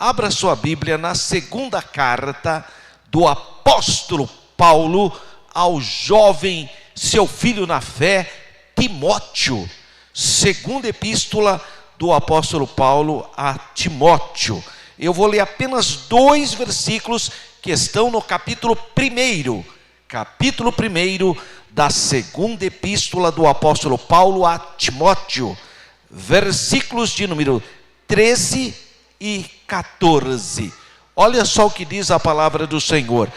Abra sua Bíblia na segunda carta do apóstolo Paulo ao jovem, seu filho na fé, Timóteo. Segunda epístola do apóstolo Paulo a Timóteo. Eu vou ler apenas 2 versículos que estão no capítulo 1. Capítulo 1 da segunda epístola do apóstolo Paulo a Timóteo. Versículos de número 13 e 14. Olha só o que diz a palavra do Senhor.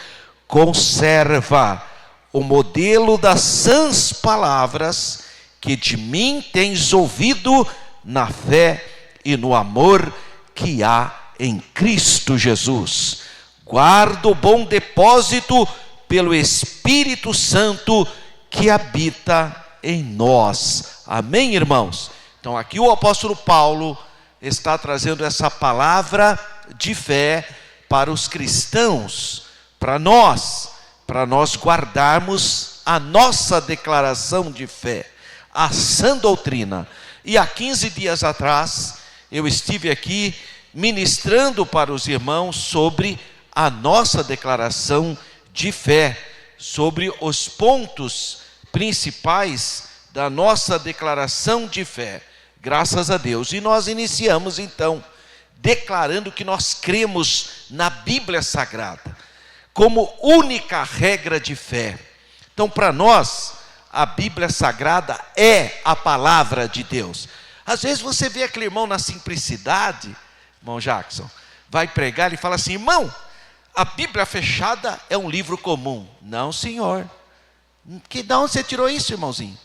Conserva o modelo das sãs palavras que de mim tens ouvido na fé e no amor que há em Cristo Jesus. Guarda o bom depósito pelo Espírito Santo que habita em nós. Amém, irmãos? Então aqui o apóstolo Paulo está trazendo essa palavra de fé para os cristãos, para nós guardarmos a nossa declaração de fé, a sã doutrina. E há 15 dias atrás, eu estive aqui ministrando para os irmãos sobre a nossa declaração de fé, sobre os pontos principais da nossa declaração de fé. Graças a Deus. E nós iniciamos então declarando que nós cremos na Bíblia Sagrada como única regra de fé. Então, para nós, a Bíblia Sagrada é a palavra de Deus. Às vezes você vê aquele irmão na simplicidade, irmão Jackson, vai pregar e fala assim: irmão, a Bíblia fechada é um livro comum. Não, senhor. De onde você tirou isso, irmãozinho?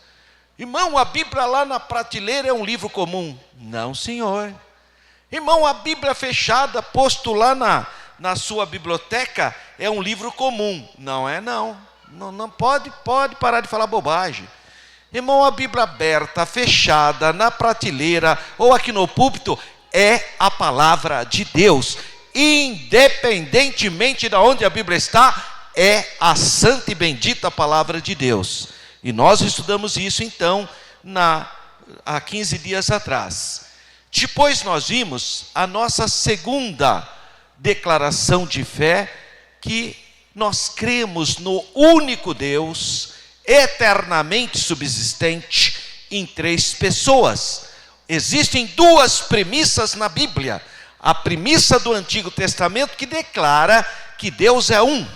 Irmão, a Bíblia lá na prateleira é um livro comum. Não, senhor. Irmão, a Bíblia fechada, posto lá na sua biblioteca, é um livro comum. Não é, não. Não pode parar de falar bobagem. Irmão, a Bíblia aberta, fechada, na prateleira ou aqui no púlpito, é a palavra de Deus. Independentemente de onde a Bíblia está, é a santa e bendita palavra de Deus. E nós estudamos isso então há 15 dias atrás. Depois nós vimos a nossa segunda declaração de fé, que nós cremos no único Deus, eternamente subsistente, em 3 pessoas. Existem 2 premissas na Bíblia. A premissa do Antigo Testamento que declara que Deus é um.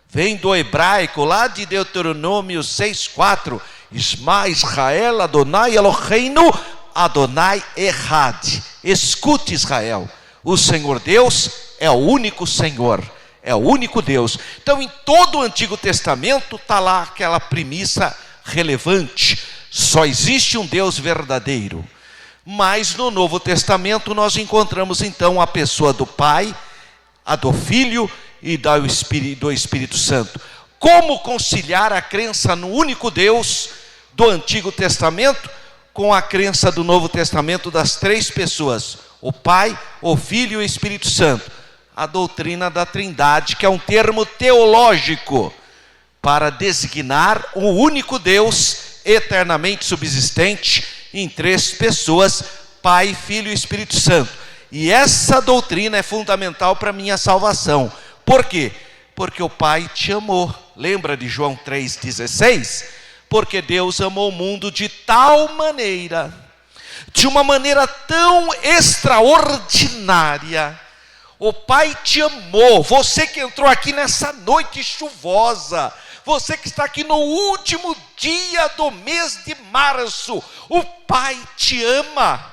Vem do hebraico, lá de Deuteronômio 6:4. Isma Israel Adonai Eloheinu Adonai Echad. Escute, Israel, o Senhor Deus é o único Senhor, é o único Deus. Então em todo o Antigo Testamento está lá aquela premissa relevante: só existe um Deus verdadeiro. Mas no Novo Testamento nós encontramos então a pessoa do Pai, a do Filho e do Espírito Santo. Como conciliar a crença no único Deus do Antigo Testamento com a crença do Novo Testamento das 3 pessoas, o Pai, o Filho e o Espírito Santo? A doutrina da Trindade, que é um termo teológico para designar o único Deus eternamente subsistente em 3 pessoas, Pai, Filho e Espírito Santo. E essa doutrina é fundamental para a minha salvação. Por quê? Porque o Pai te amou. Lembra de João 3,16? Porque Deus amou o mundo de tal maneira, de uma maneira tão extraordinária. O Pai te amou. Você que entrou aqui nessa noite chuvosa, você que está aqui no último dia do mês de março, o Pai te ama.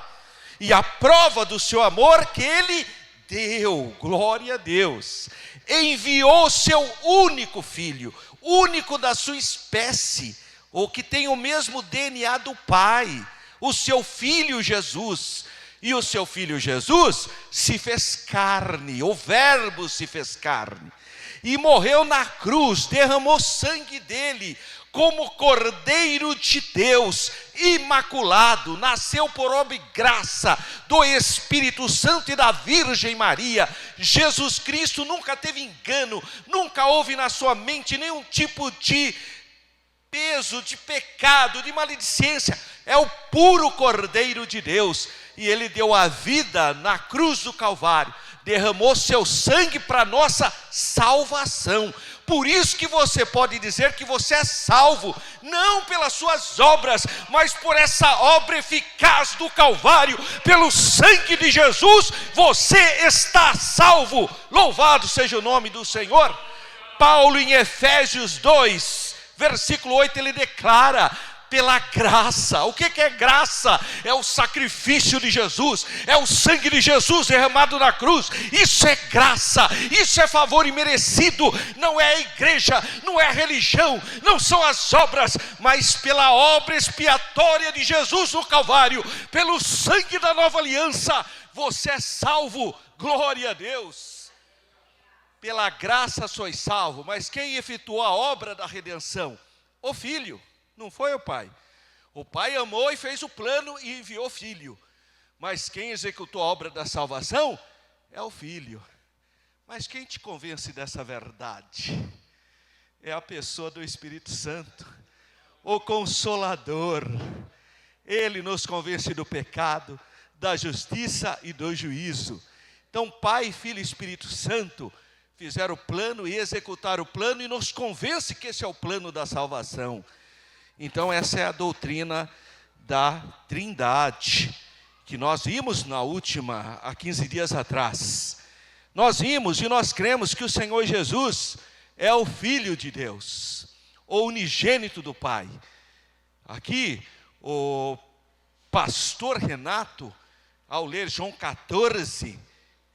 E a prova do seu amor que Ele deu, glória a Deus, enviou o seu único filho, único da sua espécie, ou que tem o mesmo DNA do Pai, o seu filho Jesus. E o seu filho Jesus se fez carne, o Verbo se fez carne, e morreu na cruz, derramou sangue dele, como Cordeiro de Deus, imaculado, nasceu por obra e graça do Espírito Santo e da Virgem Maria. Jesus Cristo nunca teve engano, nunca houve na sua mente nenhum tipo de peso, de pecado, de maledicência. É o puro Cordeiro de Deus, e ele deu a vida na cruz do Calvário, derramou seu sangue para nossa salvação. Por isso que você pode dizer que você é salvo, não pelas suas obras, mas por essa obra eficaz do Calvário, pelo sangue de Jesus, você está salvo. Louvado seja o nome do Senhor. Paulo, em Efésios 2, versículo 8, ele declara: pela graça. O que é graça? É o sacrifício de Jesus, é o sangue de Jesus derramado na cruz. Isso é graça, isso é favor imerecido. Não é a igreja, não é a religião, não são as obras, mas pela obra expiatória de Jesus no Calvário, pelo sangue da nova aliança, você é salvo. Glória a Deus. Pela graça sois salvo. Mas quem efetuou a obra da redenção? O Filho. Não foi o Pai. O Pai amou e fez o plano e enviou o Filho. Mas quem executou a obra da salvação é o Filho. Mas quem te convence dessa verdade? É a pessoa do Espírito Santo, o Consolador. Ele nos convence do pecado, da justiça e do juízo. Então Pai, Filho e Espírito Santo fizeram o plano e executaram o plano e nos convence que esse é o plano da salvação. Então essa é a doutrina da Trindade, que nós vimos há 15 dias atrás. Nós vimos e nós cremos que o Senhor Jesus é o Filho de Deus, o unigênito do Pai. Aqui o pastor Renato, ao ler João 14,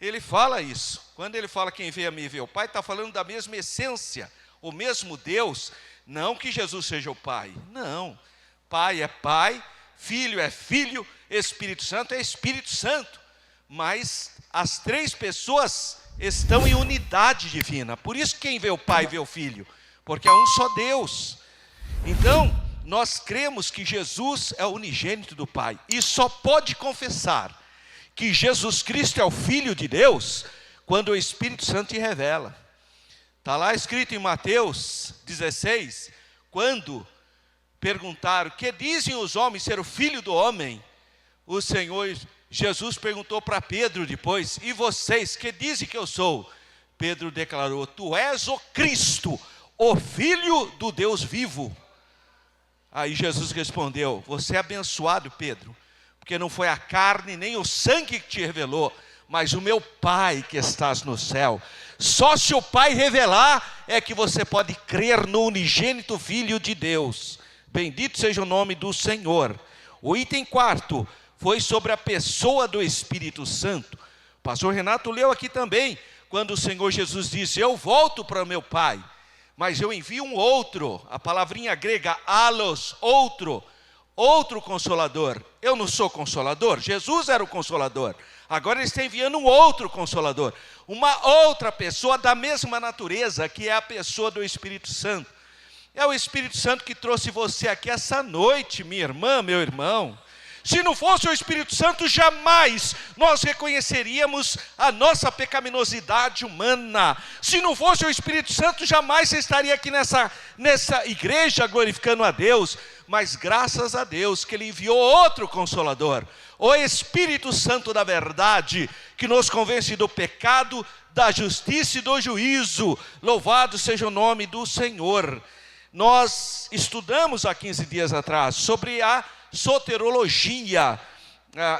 ele fala isso. Quando ele fala quem vê a mim vê o Pai, está falando da mesma essência, o mesmo Deus. Não que Jesus seja o Pai, não. Pai é Pai, Filho é Filho, Espírito Santo é Espírito Santo. Mas as três pessoas estão em unidade divina. Por isso quem vê o Pai vê o Filho, porque é um só Deus. Então, nós cremos que Jesus é o unigênito do Pai. E só pode confessar que Jesus Cristo é o Filho de Deus quando o Espírito Santo te revela. Está lá escrito em Mateus 16, quando perguntaram: que dizem os homens ser o Filho do Homem? O Senhor Jesus perguntou para Pedro depois: e vocês, que dizem que eu sou? Pedro declarou: tu és o Cristo, o Filho do Deus vivo. Aí Jesus respondeu: você é abençoado, Pedro, porque não foi a carne nem o sangue que te revelou, mas o meu Pai que estás no céu. Só se o Pai revelar é que você pode crer no unigênito Filho de Deus. Bendito seja o nome do Senhor. O item 4 foi sobre a pessoa do Espírito Santo. O pastor Renato leu aqui também, quando o Senhor Jesus disse: eu volto para o meu Pai, mas eu envio um outro. A palavrinha grega allos, outro Consolador. Eu não sou Consolador, Jesus era o Consolador. Agora ele está enviando um outro Consolador, uma outra pessoa da mesma natureza, que é a pessoa do Espírito Santo. É o Espírito Santo que trouxe você aqui essa noite, minha irmã, meu irmão. Se não fosse o Espírito Santo, jamais nós reconheceríamos a nossa pecaminosidade humana. Se não fosse o Espírito Santo, jamais você estaria aqui nessa igreja glorificando a Deus. Mas graças a Deus que Ele enviou outro Consolador, o Espírito Santo da verdade, que nos convence do pecado, da justiça e do juízo. Louvado seja o nome do Senhor. Nós estudamos há 15 dias atrás sobre a soterologia,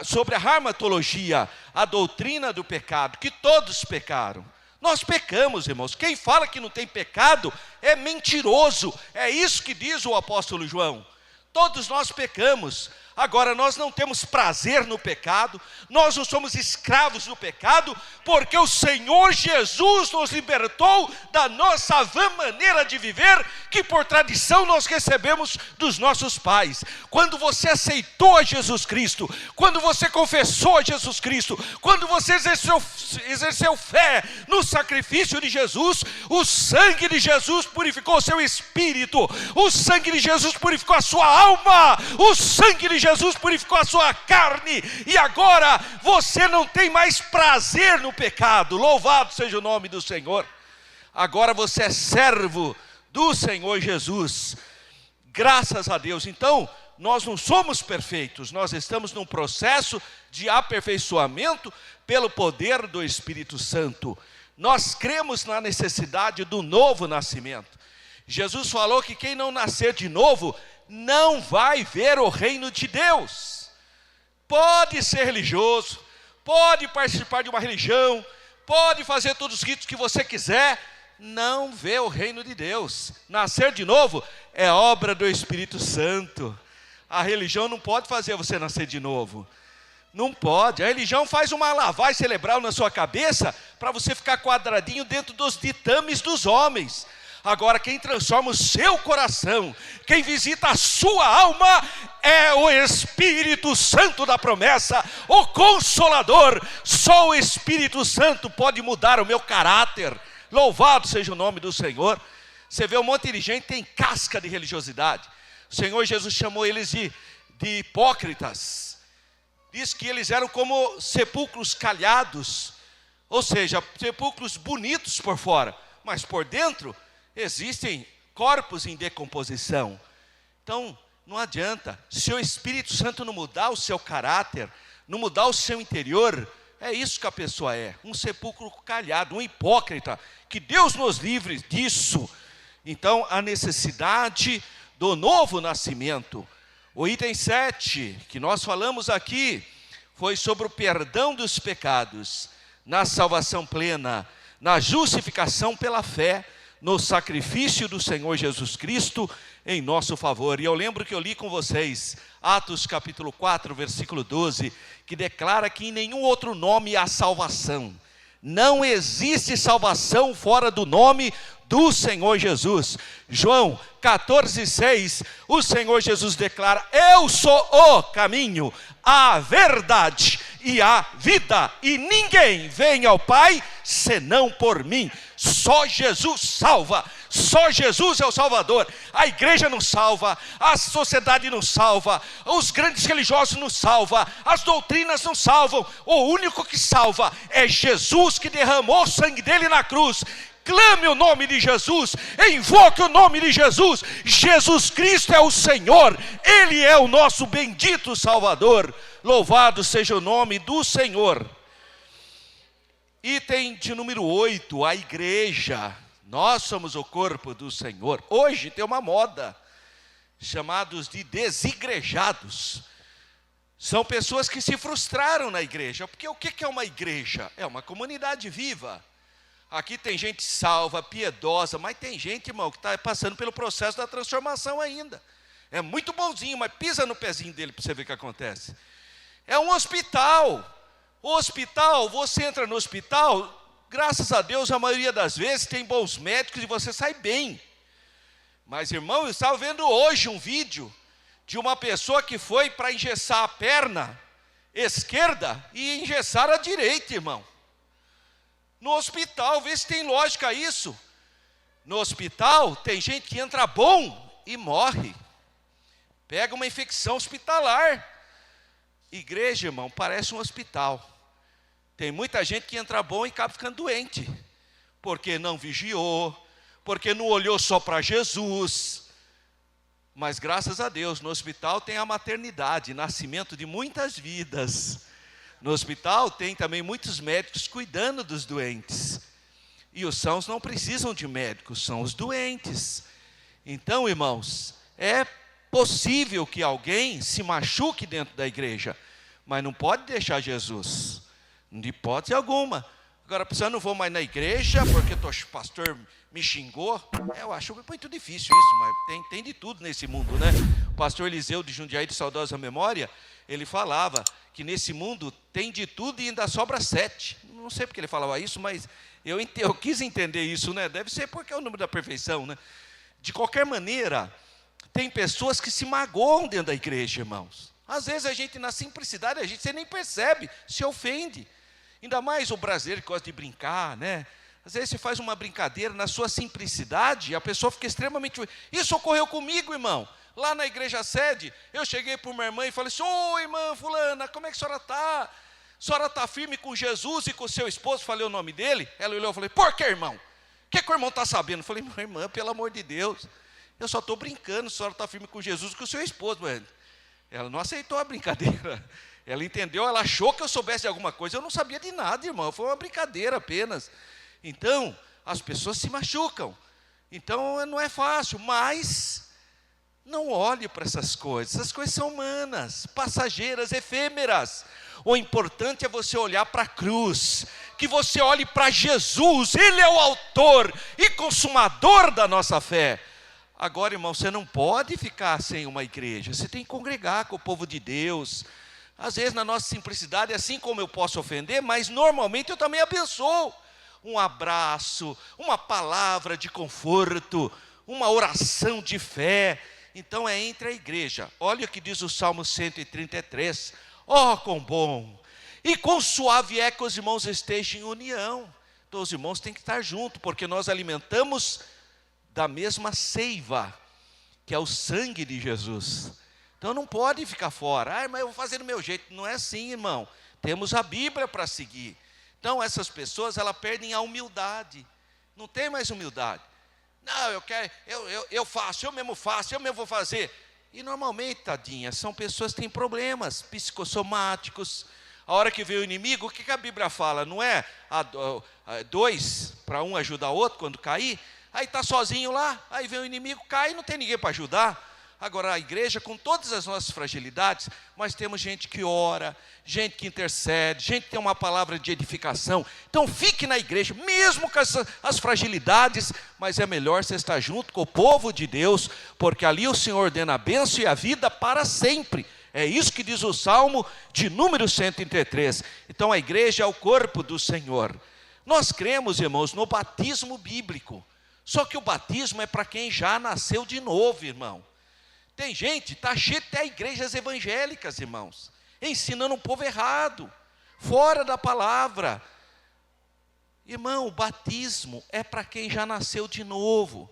sobre a harmatologia, a doutrina do pecado, que todos pecaram. Nós pecamos, irmãos. Quem fala que não tem pecado é mentiroso. É isso que diz o apóstolo João. Todos nós pecamos. Agora, nós não temos prazer no pecado, nós não somos escravos do pecado, porque o Senhor Jesus nos libertou da nossa vã maneira de viver, que por tradição nós recebemos dos nossos pais. Quando você aceitou a Jesus Cristo, quando você confessou a Jesus Cristo, quando você exerceu fé no sacrifício de Jesus, o sangue de Jesus purificou o seu espírito, o sangue de Jesus purificou a sua alma, o sangue de Jesus purificou a sua carne, e agora você não tem mais prazer no pecado. Louvado seja o nome do Senhor. Agora você é servo do Senhor Jesus. Graças a Deus. Então, nós não somos perfeitos, nós estamos num processo de aperfeiçoamento pelo poder do Espírito Santo. Nós cremos na necessidade do novo nascimento. Jesus falou que quem não nascer de novo não vai ver o reino de Deus. Pode ser religioso, pode participar de uma religião, pode fazer todos os ritos que você quiser, não vê o reino de Deus. Nascer de novo é obra do Espírito Santo. A religião não pode fazer você nascer de novo. Não pode. A religião faz uma lavagem cerebral na sua cabeça para você ficar quadradinho dentro dos ditames dos homens. Agora, quem transforma o seu coração, quem visita a sua alma, é o Espírito Santo da promessa, o Consolador. Só o Espírito Santo pode mudar o meu caráter. Louvado seja o nome do Senhor. Você vê um monte de gente que tem casca de religiosidade. O Senhor Jesus chamou eles de hipócritas. Diz que eles eram como sepulcros calhados, ou seja, sepulcros bonitos por fora, mas por dentro existem corpos em decomposição. Então, não adianta. Se o Espírito Santo não mudar o seu caráter, não mudar o seu interior, é isso que a pessoa é, um sepulcro calhado, um hipócrita. Que Deus nos livre disso. Então, a necessidade do novo nascimento. O item 7, que nós falamos aqui, foi sobre o perdão dos pecados, na salvação plena, na justificação pela fé, no sacrifício do Senhor Jesus Cristo em nosso favor. E eu lembro que eu li com vocês Atos capítulo 4, versículo 12, que declara que em nenhum outro nome há salvação. Não existe salvação fora do nome do Senhor Jesus. João 14,6, o Senhor Jesus declara: eu sou o caminho, a verdade e a vida, e ninguém vem ao Pai senão por mim. Só Jesus salva, só Jesus é o Salvador. A igreja não salva, a sociedade não salva, os grandes religiosos não salvam, as doutrinas não salvam. O único que salva é Jesus, que derramou o sangue dele na cruz. Clame o nome de Jesus, invoque o nome de Jesus. Jesus Cristo é o Senhor, Ele é o nosso bendito Salvador. Louvado seja o nome do Senhor. Item de número 8, a igreja. Nós somos o corpo do Senhor. Hoje tem uma moda, chamados de desigrejados. São pessoas que se frustraram na igreja. Porque o que é uma igreja? É uma comunidade viva. Aqui tem gente salva, piedosa, mas tem gente, irmão, que está passando pelo processo da transformação ainda. É muito bonzinho, mas pisa no pezinho dele para você ver o que acontece. É um hospital. O hospital, você entra no hospital, graças a Deus, a maioria das vezes tem bons médicos e você sai bem. Mas, irmão, eu estava vendo hoje um vídeo de uma pessoa que foi para engessar a perna esquerda e engessar a direita, irmão. No hospital, vê se tem lógica isso. No hospital, tem gente que entra bom e morre. Pega uma infecção hospitalar. Igreja, irmão, parece um hospital. Tem muita gente que entra bom e acaba ficando doente. Porque não vigiou, porque não olhou só para Jesus. Mas graças a Deus, no hospital tem a maternidade, nascimento de muitas vidas. No hospital tem também muitos médicos cuidando dos doentes. E os sãos não precisam de médicos, são os doentes. Então, irmãos, é possível que alguém se machuque dentro da igreja, mas não pode deixar Jesus, de hipótese alguma. Agora, eu não vou mais na igreja porque o pastor me xingou. Eu acho muito difícil isso, mas tem de tudo nesse mundo, né? O pastor Eliseu de Jundiaí, de saudosa memória, ele falava que nesse mundo tem de tudo e ainda sobra 7. Não sei porque ele falava isso, mas eu quis entender isso, né? Deve ser porque é o número da perfeição, né? De qualquer maneira, tem pessoas que se magoam dentro da igreja, irmãos. Às vezes a gente, na simplicidade, você nem percebe, se ofende. Ainda mais o brasileiro que gosta de brincar, né? Às vezes você faz uma brincadeira na sua simplicidade e a pessoa fica extremamente... Isso ocorreu comigo, irmão. Lá na igreja sede, eu cheguei para uma irmã e falei assim: ô irmã fulana, como é que a senhora está? A senhora está firme com Jesus e com o seu esposo? Falei o nome dele. Ela olhou e falou: por que, irmão? O que o irmão está sabendo? Eu falei: irmã, pelo amor de Deus, eu só estou brincando, a senhora está firme com Jesus e com o seu esposo. Mano. Ela não aceitou a brincadeira. Ela entendeu, ela achou que eu soubesse de alguma coisa. Eu não sabia de nada, irmão. Foi uma brincadeira apenas. Então, as pessoas se machucam. Então, não é fácil, mas não olhe para essas coisas. Essas coisas são humanas, passageiras, efêmeras. O importante é você olhar para a cruz, que você olhe para Jesus. Ele é o autor e consumador da nossa fé. Agora, irmão, você não pode ficar sem uma igreja. Você tem que congregar com o povo de Deus. Às vezes, na nossa simplicidade, assim como eu posso ofender, mas normalmente eu também abençoo. Um abraço, uma palavra de conforto, uma oração de fé. Então é entre a igreja. Olha o que diz o Salmo 133. Oh, quão bom e quão suave é que os irmãos estejam em união. Então os irmãos têm que estar juntos, porque nós alimentamos da mesma seiva, que é o sangue de Jesus. Então não pode ficar fora. Mas eu vou fazer do meu jeito. Não é assim, irmão. Temos a Bíblia para seguir. Então essas pessoas, elas perdem a humildade. Não tem mais humildade. Não, eu faço, eu mesmo faço, eu mesmo vou fazer. E normalmente, tadinha, são pessoas que têm problemas psicossomáticos. A hora que vê o inimigo, o que a Bíblia fala? Não é dois para um ajudar o outro quando cair? Aí está sozinho lá, aí vem o inimigo, cai e não tem ninguém para ajudar. Agora a igreja, com todas as nossas fragilidades, mas temos gente que ora, gente que intercede, gente que tem uma palavra de edificação. Então fique na igreja, mesmo com as fragilidades, mas é melhor você estar junto com o povo de Deus, porque ali o Senhor ordena a bênção e a vida para sempre. É isso que diz o Salmo de número 133. Então a igreja é o corpo do Senhor. Nós cremos, irmãos, no batismo bíblico. Só que o batismo é para quem já nasceu de novo, irmão. Tem gente, está cheio até igrejas evangélicas, irmãos, ensinando o povo errado, fora da palavra. Irmão, o batismo é para quem já nasceu de novo.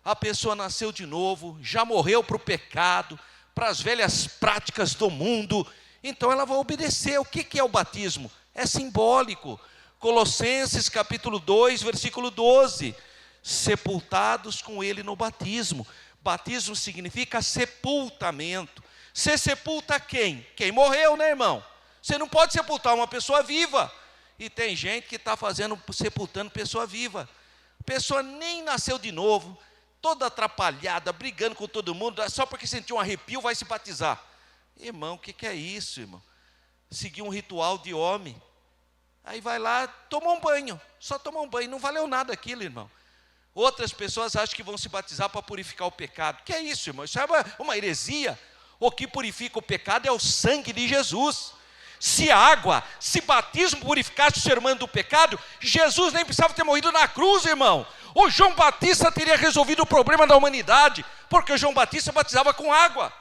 A pessoa nasceu de novo, já morreu para o pecado, para as velhas práticas do mundo, então ela vai obedecer. O que é o batismo? É simbólico. Colossenses capítulo 2, versículo 12. Sepultados com ele no batismo. Batismo significa sepultamento. Você sepulta quem? Quem morreu, né, irmão? Você não pode sepultar uma pessoa viva. E tem gente que está sepultando pessoa viva. A pessoa nem nasceu de novo, toda atrapalhada, brigando com todo mundo, só porque sentiu um arrepio vai se batizar. Irmão, o que é isso, irmão? Seguir um ritual de homem. Aí vai lá, tomou um banho, só tomou um banho, não valeu nada aquilo, irmão. Outras pessoas acham que vão se batizar para purificar o pecado. Que é isso, irmão? Isso é uma heresia. O que purifica o pecado é o sangue de Jesus. Se batismo purificasse o ser humano do pecado, Jesus nem precisava ter morrido na cruz, irmão. O João Batista teria resolvido o problema da humanidade, porque o João Batista batizava com água.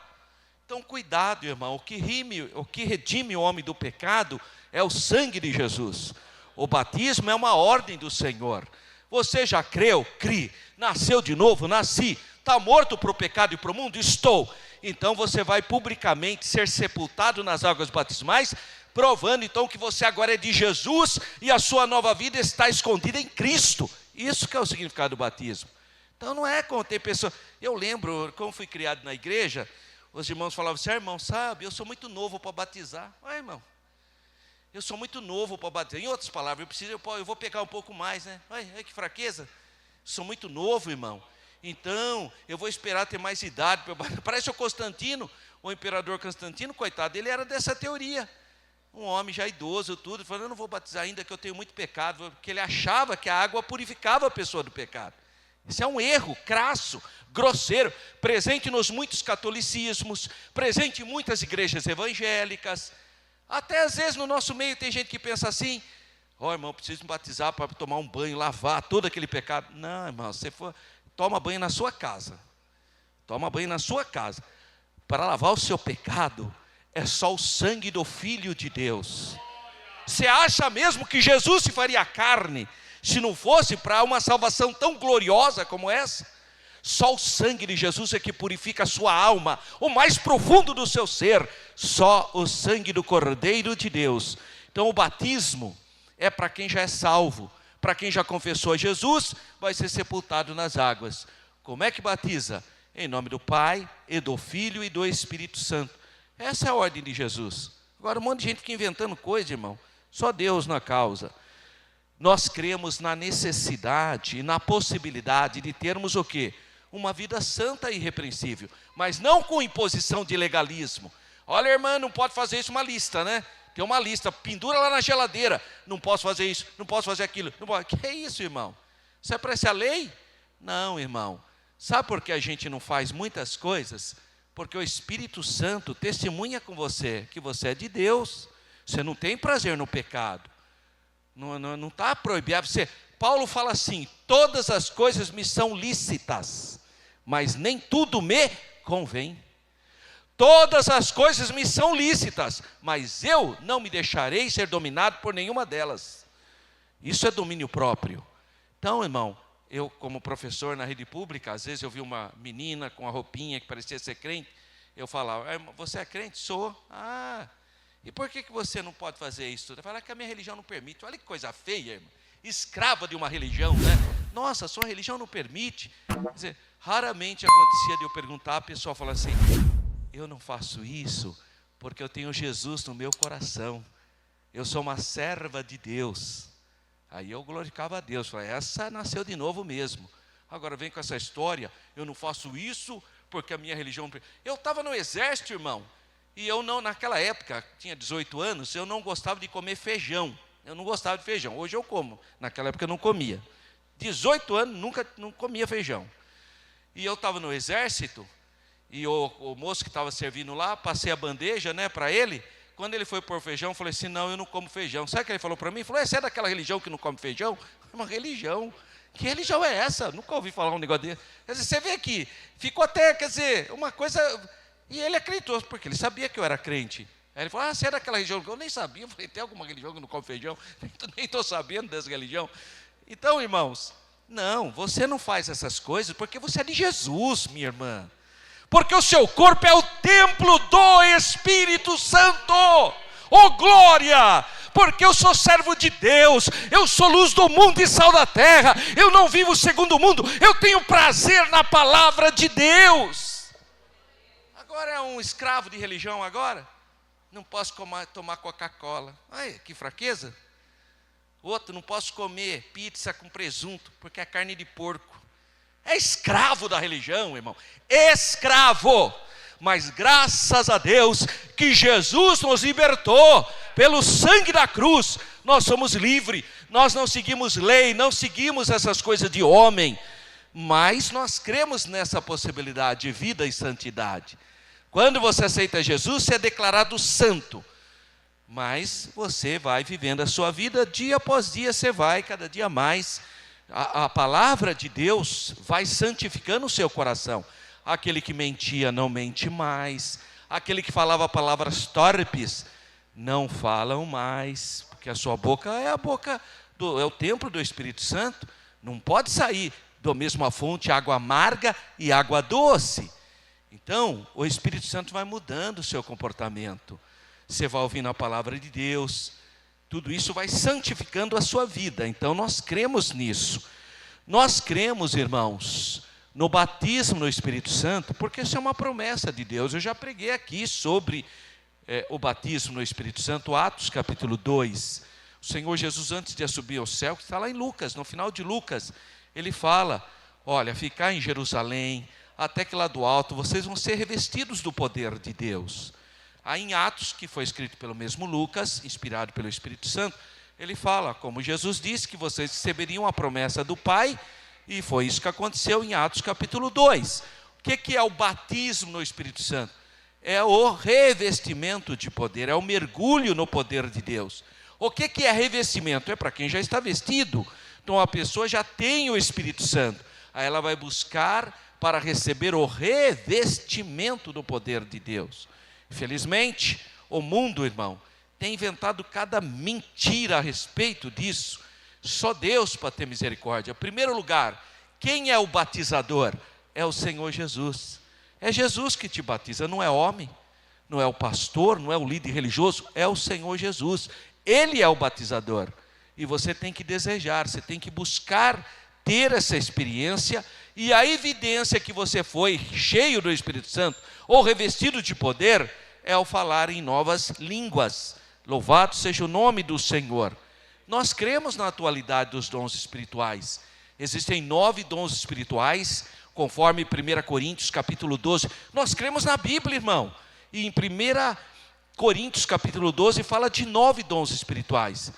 Então cuidado, irmão, o que redime o homem do pecado é o sangue de Jesus. O batismo é uma ordem do Senhor. Você já creu? Crie. Nasceu de novo? Nasci. Está morto para o pecado e para o mundo? Estou. Então você vai publicamente ser sepultado nas águas batismais, provando então que você agora é de Jesus e a sua nova vida está escondida em Cristo. Isso que é o significado do batismo. Então não é como tem pessoa. Eu lembro, como fui criado na igreja, os irmãos falavam assim: irmão, sabe, eu sou muito novo para batizar. Irmão, eu sou muito novo para batizar. Em outras palavras, eu vou pegar um pouco mais, né? Olha que fraqueza. Sou muito novo, irmão. Então, eu vou esperar ter mais idade. Parece o Constantino, o imperador Constantino, coitado, ele era dessa teoria. Um homem já idoso, tudo, falando: eu não vou batizar ainda que eu tenho muito pecado, porque ele achava que a água purificava a pessoa do pecado. Isso é um erro crasso, grosseiro, presente nos muitos catolicismos, presente em muitas igrejas evangélicas. Até às vezes no nosso meio tem gente que pensa assim: irmão, preciso me batizar para tomar um banho, lavar todo aquele pecado. Não, irmão, toma banho na sua casa. Toma banho na sua casa. Para lavar o seu pecado, é só o sangue do Filho de Deus. Você acha mesmo que Jesus se faria carne se não fosse para uma salvação tão gloriosa como essa? Só o sangue de Jesus é que purifica a sua alma, o mais profundo do seu ser. Só o sangue do Cordeiro de Deus. Então o batismo é para quem já é salvo. Para quem já confessou a Jesus, vai ser sepultado nas águas. Como é que batiza? Em nome do Pai, e do Filho e do Espírito Santo. Essa é a ordem de Jesus. Agora um monte de gente fica inventando coisa, irmão. Só Deus na causa. Nós cremos na necessidade e na possibilidade de termos o quê? Uma vida santa e irrepreensível, mas não com imposição de legalismo. Olha, irmã, não pode fazer isso, uma lista, né? Tem uma lista, pendura lá na geladeira. Não posso fazer isso, não posso fazer aquilo. Não posso. Que é isso, irmão? Isso é para essa lei? Não, irmão. Sabe por que a gente não faz muitas coisas? Porque o Espírito Santo testemunha com você que você é de Deus. Você não tem prazer no pecado. Não está proibido. Paulo fala assim: todas as coisas me são lícitas, mas nem tudo me convém. Todas as coisas me são lícitas, mas eu não me deixarei ser dominado por nenhuma delas. Isso é domínio próprio. Então, irmão, eu como professor na rede pública, às vezes eu vi uma menina com uma roupinha que parecia ser crente, eu falava: você é crente? Sou. Ah, e por que você não pode fazer isso? Eu falava que a minha religião não permite. Olha que coisa feia, irmão. Escrava de uma religião, né? Nossa, a sua religião não permite. Quer dizer, raramente acontecia de eu perguntar, a pessoa falar assim: eu não faço isso porque eu tenho Jesus no meu coração. Eu sou uma serva de Deus. Aí eu glorificava a Deus. Falei: essa nasceu de novo mesmo. Agora vem com essa história: eu não faço isso porque a minha religião... Eu estava no exército, irmão. E eu não, naquela época, tinha 18 anos, eu não gostava de comer feijão. Eu não gostava de feijão. Hoje eu como. Naquela época eu não comia. 18 anos, não comia feijão. E eu estava no exército, e o moço que estava servindo lá, passei a bandeja, né, para ele. Quando ele foi pôr feijão, eu falei assim: não, eu não como feijão. Sabe o que ele falou para mim? Ele falou: você é daquela religião que não come feijão? Uma religião. Que religião é essa? Nunca ouvi falar um negócio desse. Quer dizer, você vê aqui, ficou até, quer dizer, uma coisa... E ele acreditou, porque ele sabia que eu era crente. Aí ele falou: você é daquela religião? Eu nem sabia. Eu falei: tem alguma religião que não come feijão? Nem estou sabendo dessa religião. Então, irmãos, não, você não faz essas coisas porque você é de Jesus, minha irmã. Porque o seu corpo é o templo do Espírito Santo. Oh, glória! Porque eu sou servo de Deus, eu sou luz do mundo e sal da terra, eu não vivo segundo o mundo, eu tenho prazer na palavra de Deus. Agora é um escravo de religião agora? Não posso tomar Coca-Cola. Ai, que fraqueza. Outro: não posso comer pizza com presunto, porque é carne de porco. É escravo da religião, irmão. Escravo. Mas graças a Deus que Jesus nos libertou pelo sangue da cruz. Nós somos livres. Nós não seguimos lei, não seguimos essas coisas de homem. Mas nós cremos nessa possibilidade de vida e santidade. Quando você aceita Jesus, você é declarado santo. Mas você vai vivendo a sua vida, dia após dia você vai, cada dia mais. A palavra de Deus vai santificando o seu coração. Aquele que mentia não mente mais. Aquele que falava palavras torpes não falam mais. Porque a sua boca é é o templo do Espírito Santo. Não pode sair da mesma fonte água amarga e água doce. Então, o Espírito Santo vai mudando o seu comportamento. Você vai ouvindo a palavra de Deus. Tudo isso vai santificando a sua vida. Então, nós cremos nisso. Nós cremos, irmãos, no batismo no Espírito Santo, porque isso é uma promessa de Deus. Eu já preguei aqui sobre o batismo no Espírito Santo, Atos capítulo 2. O Senhor Jesus, antes de subir ao céu, que está lá em Lucas, no final de Lucas, ele fala: olha, ficar em Jerusalém, até que lá do alto vocês vão ser revestidos do poder de Deus. Aí em Atos, que foi escrito pelo mesmo Lucas, inspirado pelo Espírito Santo, ele fala, como Jesus disse, que vocês receberiam a promessa do Pai, e foi isso que aconteceu em Atos capítulo 2. O que é o batismo no Espírito Santo? É o revestimento de poder, é o mergulho no poder de Deus. O que é revestimento? É para quem já está vestido. Então a pessoa já tem o Espírito Santo, aí ela vai buscar para receber o revestimento do poder de Deus. Infelizmente, o mundo, irmão, tem inventado cada mentira a respeito disso. Só Deus para ter misericórdia. Em primeiro lugar, quem é o batizador? É o Senhor Jesus. É Jesus que te batiza, não é homem, não é o pastor, não é o líder religioso, é o Senhor Jesus. Ele é o batizador. E você tem que desejar, você tem que buscar ter essa experiência, e a evidência que você foi cheio do Espírito Santo, ou revestido de poder, é o falar em novas línguas. Louvado seja o nome do Senhor. Nós cremos na atualidade dos dons espirituais. Existem 9 dons espirituais, conforme 1 Coríntios capítulo 12. Nós cremos na Bíblia, irmão. E em 1 Coríntios capítulo 12 fala de 9 dons espirituais.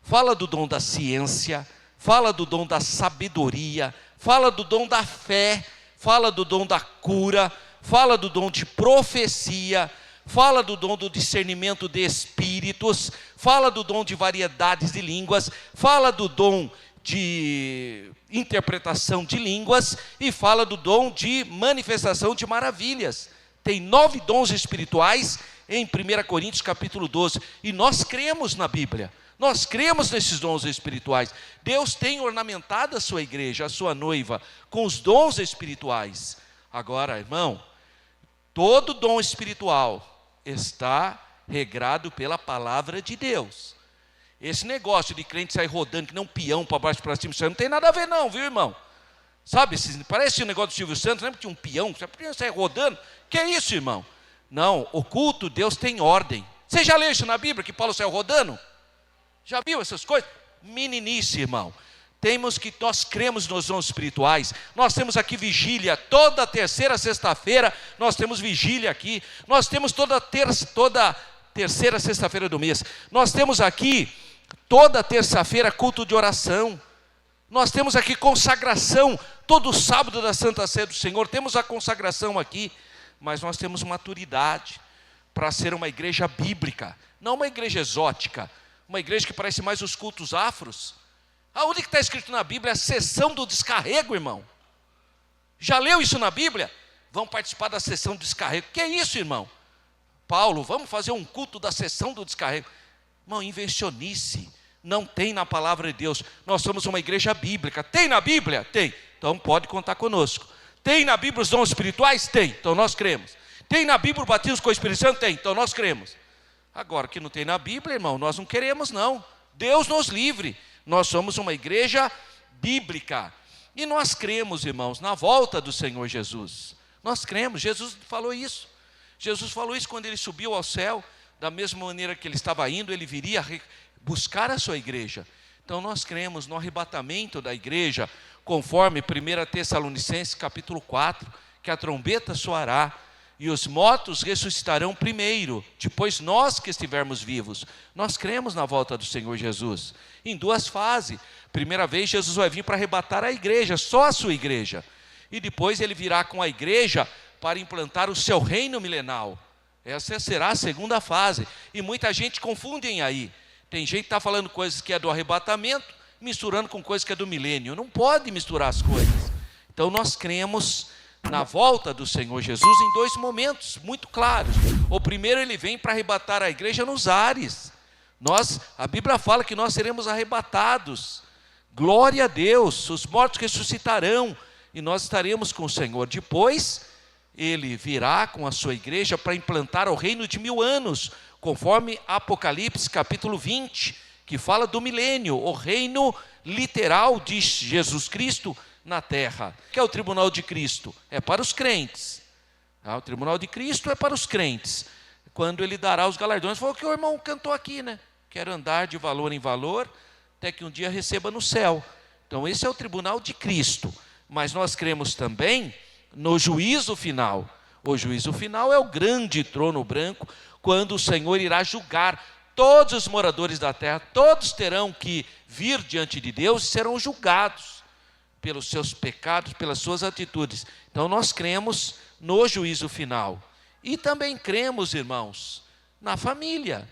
Fala do dom da ciência, fala do dom da sabedoria, fala do dom da fé, fala do dom da cura, fala do dom de profecia, fala do dom do discernimento de espíritos, fala do dom de variedades de línguas, fala do dom de interpretação de línguas e fala do dom de manifestação de maravilhas. Tem 9 dons espirituais em 1 Coríntios capítulo 12, e nós cremos na Bíblia. Nós cremos nesses dons espirituais. Deus tem ornamentado a sua igreja, a sua noiva, com os dons espirituais. Agora, irmão, todo dom espiritual está regrado pela palavra de Deus. Esse negócio de crente sair rodando que nem um peão para baixo e para cima, isso aí não tem nada a ver não, viu, irmão? Sabe, parece o negócio do Silvio Santos, lembra que tinha um peão, você podia sair rodando? Que é isso, irmão? Não, o culto, Deus tem ordem. Você já leu isso na Bíblia, que Paulo saiu rodando? Já viu essas coisas? Meninice, irmão. Nós cremos nos dons espirituais. Nós temos aqui vigília, toda terceira sexta-feira, nós temos vigília aqui. Nós temos toda terceira sexta-feira do mês. Nós temos aqui, toda terça-feira, culto de oração. Nós temos aqui consagração, todo sábado da Santa Ceia do Senhor, temos a consagração aqui. Mas nós temos maturidade para ser uma igreja bíblica, não uma igreja exótica, uma igreja que parece mais os cultos afros. Aonde que está escrito na Bíblia a sessão do descarrego, irmão? Já leu isso na Bíblia? Vamos participar da sessão do descarrego. Que é isso, irmão? Paulo, vamos fazer um culto da sessão do descarrego. Irmão, invencionice. Não tem na palavra de Deus. Nós somos uma igreja bíblica. Tem na Bíblia? Tem. Então pode contar conosco. Tem na Bíblia os dons espirituais? Tem. Então nós cremos. Tem na Bíblia o batismo com o Espírito Santo? Tem. Então nós cremos. Agora, que não tem na Bíblia, irmão, nós não queremos não. Deus nos livre. Nós somos uma igreja bíblica. E nós cremos, irmãos, na volta do Senhor Jesus. Nós cremos. Jesus falou isso. Jesus falou isso quando ele subiu ao céu. Da mesma maneira que ele estava indo, ele viria buscar a sua igreja. Então nós cremos no arrebatamento da igreja, conforme 1 Tessalonicenses capítulo 4, que a trombeta soará e os mortos ressuscitarão primeiro, depois nós que estivermos vivos. Nós cremos na volta do Senhor Jesus, em 2 fases. Primeira vez Jesus vai vir para arrebatar a igreja, só a sua igreja. E depois ele virá com a igreja para implantar o seu reino milenal. Essa será a segunda fase. E muita gente confunde aí. Tem gente que está falando coisas que é do arrebatamento, misturando com coisas que é do milênio. Não pode misturar as coisas. Então nós cremos na volta do Senhor Jesus em 2 momentos muito claros. O primeiro, ele vem para arrebatar a igreja nos ares. A Bíblia fala que nós seremos arrebatados. Glória a Deus, os mortos ressuscitarão e nós estaremos com o Senhor. Depois, ele virá com a sua igreja para implantar o reino de 1000 anos, conforme Apocalipse capítulo 20, que fala do milênio, o reino literal de Jesus Cristo na terra. Que é o tribunal de Cristo? É para os crentes. O tribunal de Cristo é para os crentes. Quando ele dará os galardões, foi o que o irmão cantou aqui, né? Quero andar de valor em valor, até que um dia receba no céu. Então esse é o tribunal de Cristo. Mas nós cremos também no juízo final. O juízo final é o grande trono branco, quando o Senhor irá julgar todos os moradores da terra. Todos terão que vir diante de Deus e serão julgados pelos seus pecados, pelas suas atitudes. Então nós cremos no juízo final. E também cremos, irmãos, na família.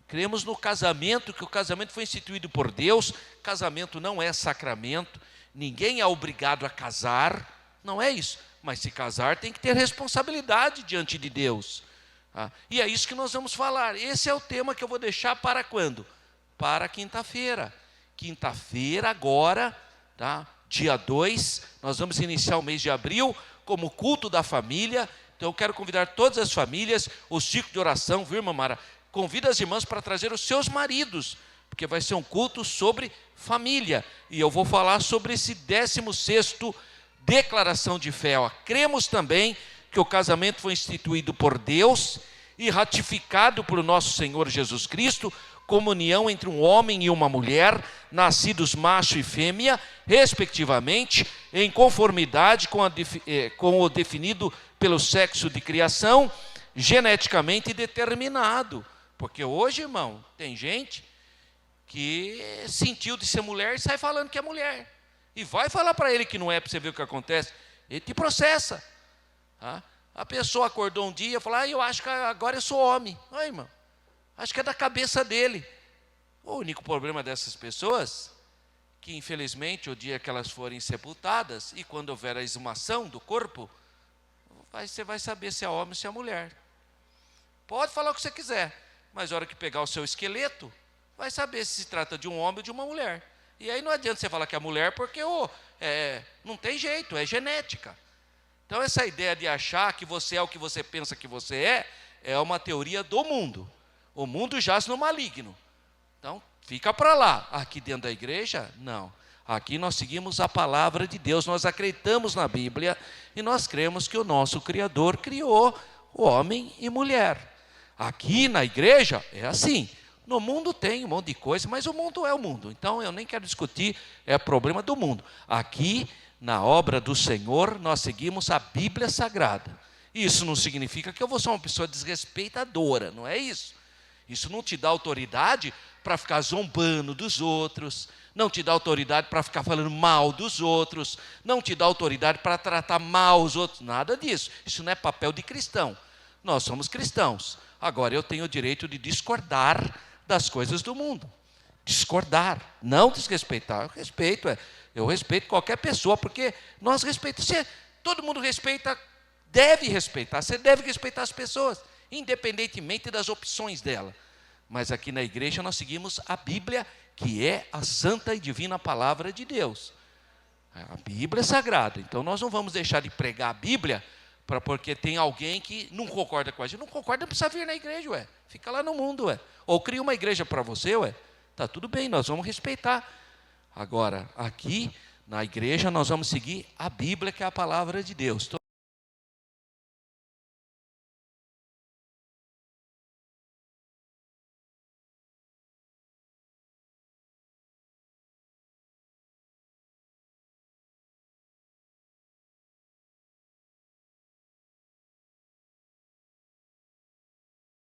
Cremos no casamento, que o casamento foi instituído por Deus. Casamento não é sacramento. Ninguém é obrigado a casar. Não é isso. Mas se casar tem que ter responsabilidade diante de Deus. E é isso que nós vamos falar. Esse é o tema que eu vou deixar para quando? Para quinta-feira. Quinta-feira agora, tá? Dia 2, nós vamos iniciar o mês de abril como culto da família. Então eu quero convidar todas as famílias, o ciclo de oração, viu, irmã Mara? Convida as irmãs para trazer os seus maridos, porque vai ser um culto sobre família. E eu vou falar sobre esse 16º declaração de fé. Cremos também que o casamento foi instituído por Deus e ratificado por nosso Senhor Jesus Cristo, como união entre um homem e uma mulher, nascidos macho e fêmea, respectivamente, em conformidade com o definido pelo sexo de criação, geneticamente determinado. Porque hoje, irmão, tem gente que sentiu de ser mulher e sai falando que é mulher. E vai falar para ele que não é, para você ver o que acontece. Ele te processa. Tá? A pessoa acordou um dia e falou, eu acho que agora eu sou homem. Ai, irmão, acho que é da cabeça dele. O único problema dessas pessoas, que infelizmente o dia que elas forem sepultadas, e quando houver a exumação do corpo, você vai saber se é homem ou se é mulher. Pode falar o que você quiser, mas na hora que pegar o seu esqueleto, vai saber se trata de um homem ou de uma mulher. E aí não adianta você falar que é mulher, porque não tem jeito, é genética. Então essa ideia de achar que você é o que você pensa que você é uma teoria do mundo. O mundo jaz no maligno. Então fica para lá. Aqui dentro da igreja, não. Aqui nós seguimos a palavra de Deus, nós acreditamos na Bíblia e nós cremos que o nosso Criador criou o homem e mulher. Aqui na igreja é assim. No mundo tem um monte de coisa, mas o mundo é o mundo. Então eu nem quero discutir, é problema do mundo. Aqui, na obra do Senhor, nós seguimos a Bíblia Sagrada. Isso não significa que eu vou ser uma pessoa desrespeitadora, não é isso. Isso não te dá autoridade para ficar zombando dos outros, não te dá autoridade para ficar falando mal dos outros, não te dá autoridade para tratar mal os outros, nada disso. Isso não é papel de cristão. Nós somos cristãos. Agora eu tenho o direito de discordar das coisas do mundo. Discordar, não desrespeitar. Eu respeito qualquer pessoa, porque nós respeitamos. Todo mundo respeita, deve respeitar. Você deve respeitar as pessoas, independentemente das opções dela. Mas aqui na igreja nós seguimos a Bíblia, que é a santa e divina palavra de Deus. A Bíblia é sagrada. Então nós não vamos deixar de pregar a Bíblia porque tem alguém que não concorda com a gente. Não concorda, não precisa vir na igreja, fica lá no mundo, ou cria uma igreja para você, tá tudo bem, nós vamos respeitar. Agora, aqui na igreja nós vamos seguir a Bíblia, que é a palavra de Deus.